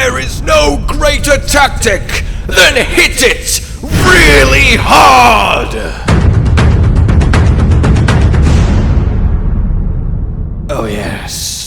there is no greater tactic than hit it really hard! Oh yes.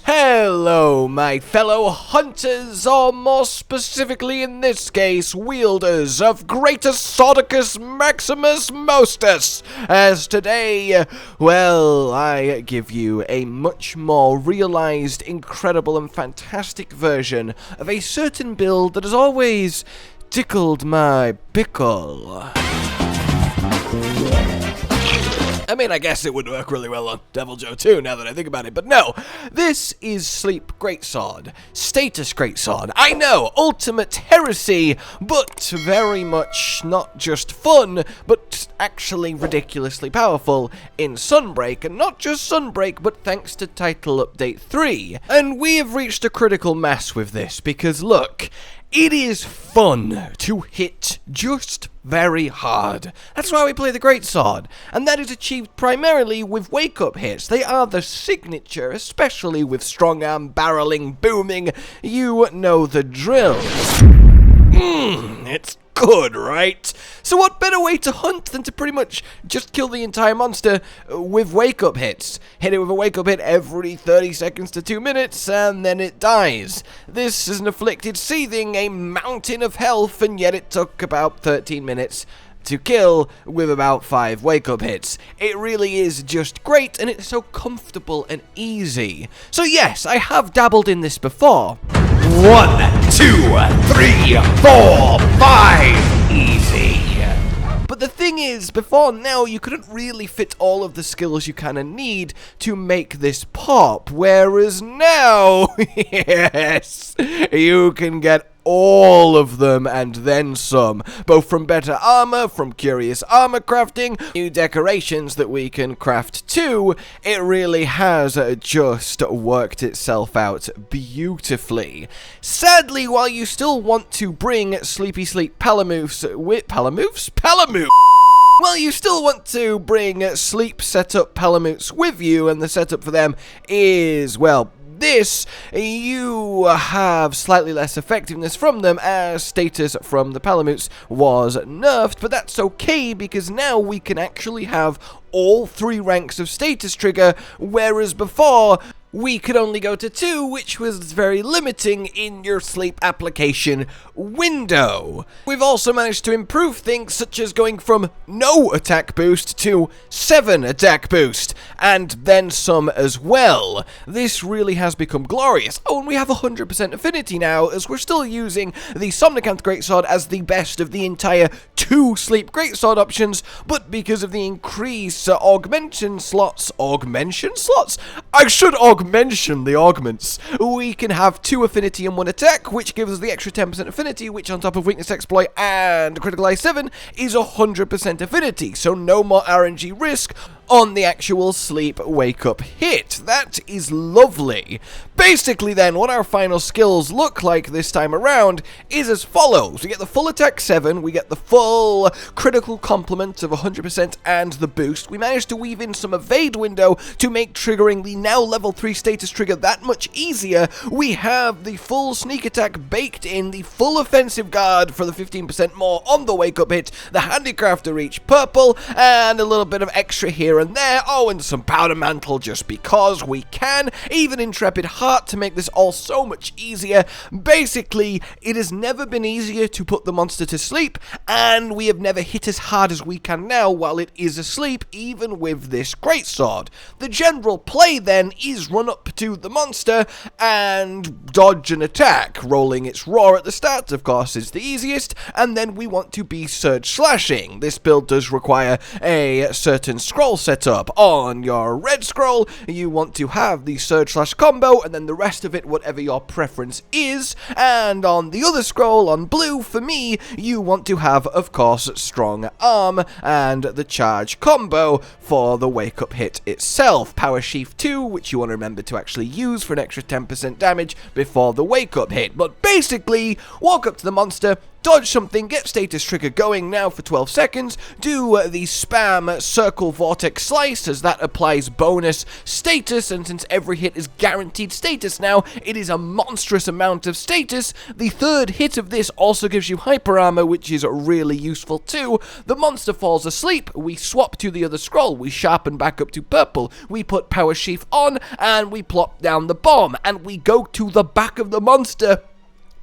Hello, my fellow hunters, or more specifically in this case, wielders of Greater Sodicus Maximus Mostus, as today, well, I give you a much more realized, incredible and fantastic version of a certain build that has always tickled my pickle. I mean, I guess it would work really well on Devil Joe too, now that I think about it, but no. This is Sleep Great Sword, Status Great Sword. I know, ultimate heresy, but very much not just fun, but actually ridiculously powerful in Sunbreak, and not just Sunbreak, but thanks to Title Update 3. And we have reached a critical mass with this, because look, it is fun to hit just very hard. That's why we play the Great Sword, and that is achieved primarily with wake-up hits. They are the signature, especially with Strongarm, barreling, booming. You know the drill. It's good, right? So what better way to hunt than to pretty much just kill the entire monster with wake-up hits? Hit it with a wake-up hit every 30 seconds to 2 minutes, and then it dies. This is an afflicted seething a mountain of health, and yet it took about 13 minutes to kill with about 5 wake-up hits. It really is just great, and it's so comfortable and easy. So yes, I have dabbled in this before. 1, 2, 3, 4, 5, easy. But the thing is, before now, you couldn't really fit all of the skills you kind of need to make this pop, whereas now, yes, you can get all of them and then some, both from better armor, from Qurios armor crafting, new decorations that we can craft too. It really has just worked itself out beautifully. Sadly, while you still want to bring Sleepy Sleep Palamoose with Palamoose? Well, you still want to bring Sleep Setup Palamutes with you, and the setup for them is, well, this, you have slightly less effectiveness from them as status from the Palamutes was nerfed, but that's okay because now we can actually have all 3 ranks of status trigger, whereas before we could only go to 2, which was very limiting in your sleep application window. We've also managed to improve things such as going from no attack boost to 7 attack boost, and then some as well. This really has become glorious. Oh, and we have 100% affinity now, as we're still using the Somnicanth Greatsword as the best of the entire 2 Sleep Greatsword options, but because of the increased augmentation slots, I should mention the augments. We can have 2 affinity and 1 attack, which gives us the extra 10% affinity, which on top of weakness exploit and critical eye 7 is 100% affinity, so no more RNG risk on the actual sleep wake-up hit. That is lovely. Basically then, what our final skills look like this time around is as follows. We get the full attack 7, we get the full critical complement of 100% and the boost. We managed to weave in some evade window to make triggering the now level 3 status trigger that much easier. We have the full sneak attack baked in, the full offensive guard for the 15% more on the wake-up hit, the handicrafter reach purple, and a little bit of extra here and there. Oh, and some powder mantle just because we can. Even intrepid heart to make this all so much easier. Basically, it has never been easier to put the monster to sleep, and we have never hit as hard as we can now while it is asleep, even with this greatsword. The general play then is run up to the monster and dodge an attack. Rolling its roar at the start, of course, is the easiest, and then we want to be surge slashing. This build does require a certain scroll setup. On your red scroll, you want to have the surge slash combo, and then the rest of it, whatever your preference is. And on the other scroll, on blue, for me, you want to have, of course, strong arm and the charge combo for the wake up hit itself. Power sheath 2, which you want to remember to actually use for an extra 10% damage before the wake up hit. But basically, walk up to the monster, dodge something, get status trigger going now for 12 seconds, do the spam circle vortex slice as that applies bonus status, and since every hit is guaranteed status now, it is a monstrous amount of status. The third hit of this also gives you hyper armor, which is really useful too. The monster falls asleep, we swap to the other scroll, we sharpen back up to purple, we put power sheath on, and we plop down the bomb, and we go to the back of the monster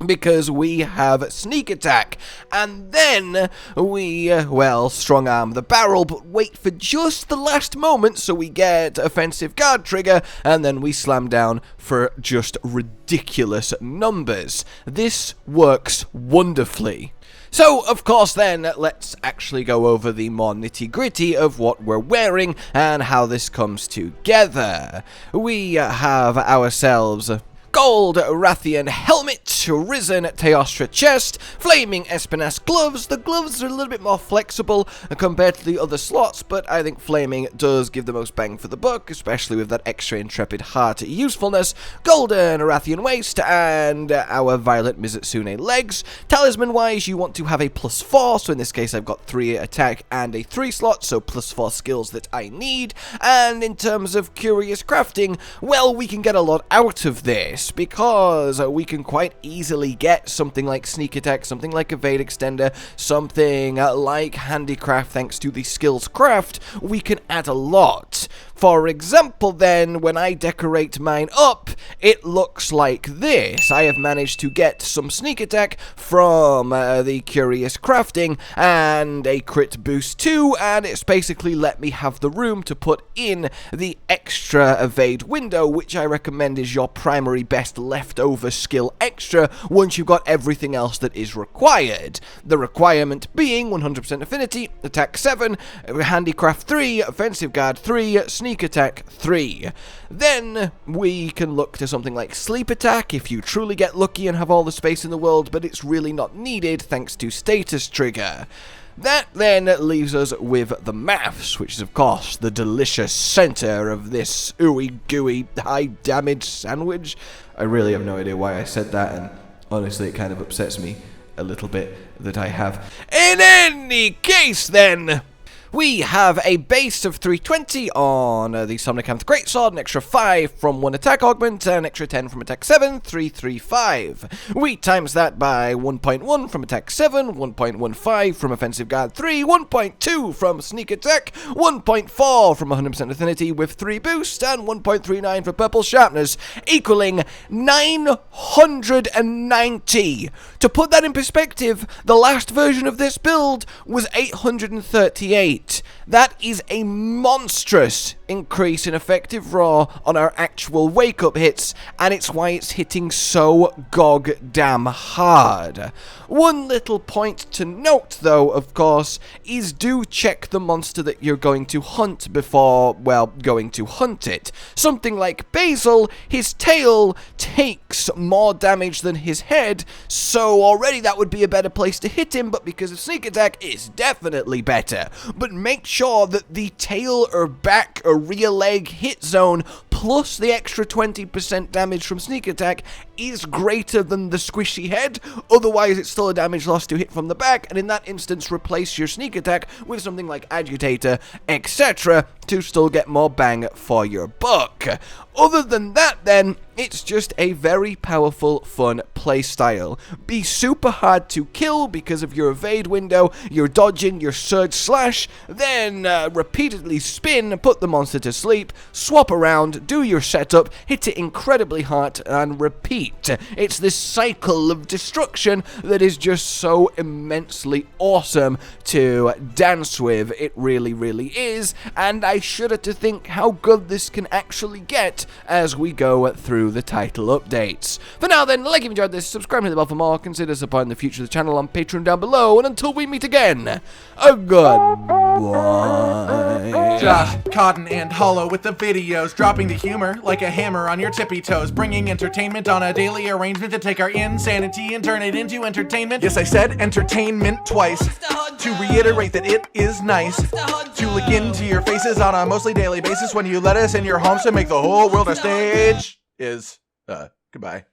because we have sneak attack, and then we, well, strong arm the barrel, but wait for just the last moment so we get offensive guard trigger, and then we slam down for just ridiculous numbers. This works wonderfully. So, of course then, let's actually go over the more nitty-gritty of what we're wearing and how this comes together. We have ourselves gold Rathian helmet, risen Teostra chest, flaming Espinas gloves. The gloves are a little bit more flexible compared to the other slots, but I think flaming does give the most bang for the buck, especially with that extra intrepid heart usefulness. Golden Rathian waist and our violet Mizutsune legs. Talisman wise, you want to have a +4, so in this case I've got 3 attack and a 3 slot, so +4 skills that I need. And in terms of Qurios crafting, well, we can get a lot out of this, because we can quite easily get something like sneak attack, something like evade extender, something like handicraft. Thanks to the skills craft, we can add a lot. For example then, when I decorate mine up, it looks like this. I have managed to get some sneak attack from the Qurios crafting and a crit boost too, and it's basically let me have the room to put in the extra evade window, which I recommend is your primary best leftover skill extra once you've got everything else that is required. The requirement being 100% affinity, attack 7, handicraft 3, offensive guard 3, sneak attack 3. Then we can look to something like sleep attack if you truly get lucky and have all the space in the world, but it's really not needed thanks to status trigger. That then leaves us with the maths, which is of course the delicious center of this ooey gooey high damage sandwich. I really have no idea why I said that, and honestly it kind of upsets me a little bit that I have. In any case then, we have a base of 320 on the Sunbreak Great Sword, an extra 5 from 1 attack augment, and an extra 10 from attack 7, 335. We times that by 1.1 from attack 7, 1.15 from offensive guard 3, 1.2 from sneak attack, 1.4 from 100% affinity with 3 boost, and 1.39 for purple sharpness, equaling 990. To put that in perspective, the last version of this build was 838. That is a monstrous increase in effective raw on our actual wake-up hits, and it's why it's hitting so goddamn hard. One little point to note, though, of course, is do check the monster that you're going to hunt before, well, going to hunt it. Something like Basil, his tail takes more damage than his head, so already that would be a better place to hit him, but because of sneak attack, it's definitely better. But make sure that the tail or back or rear leg hit zone plus the extra 20% damage from sneak attack is greater than the squishy head, otherwise it's still a damage loss to hit from the back, and in that instance replace your sneak attack with something like agitator, etc. to still get more bang for your buck. Other than that then, it's just a very powerful, fun playstyle. Be super hard to kill because of your evade window, your dodging, your surge slash, then repeatedly spin, put the monster to sleep, swap around, do your setup, hit it incredibly hard, and repeat. It's this cycle of destruction that is just so immensely awesome to dance with. It really, really is, and I shudder to think how good this can actually get as we go through the title updates. For now then, like if you enjoyed this, subscribe to the bell for more, consider supporting the future of the channel on Patreon down below, and until we meet again, a goodbye. Josh, Cotton, and Hollow with the videos, dropping the humor like a hammer on your tippy toes, bringing entertainment on a daily arrangement to take our insanity and turn it into entertainment. Yes, I said entertainment twice, to reiterate that it is nice to look into your faces on a mostly daily basis when you let us in your homes to make the whole world a stage. Goodbye.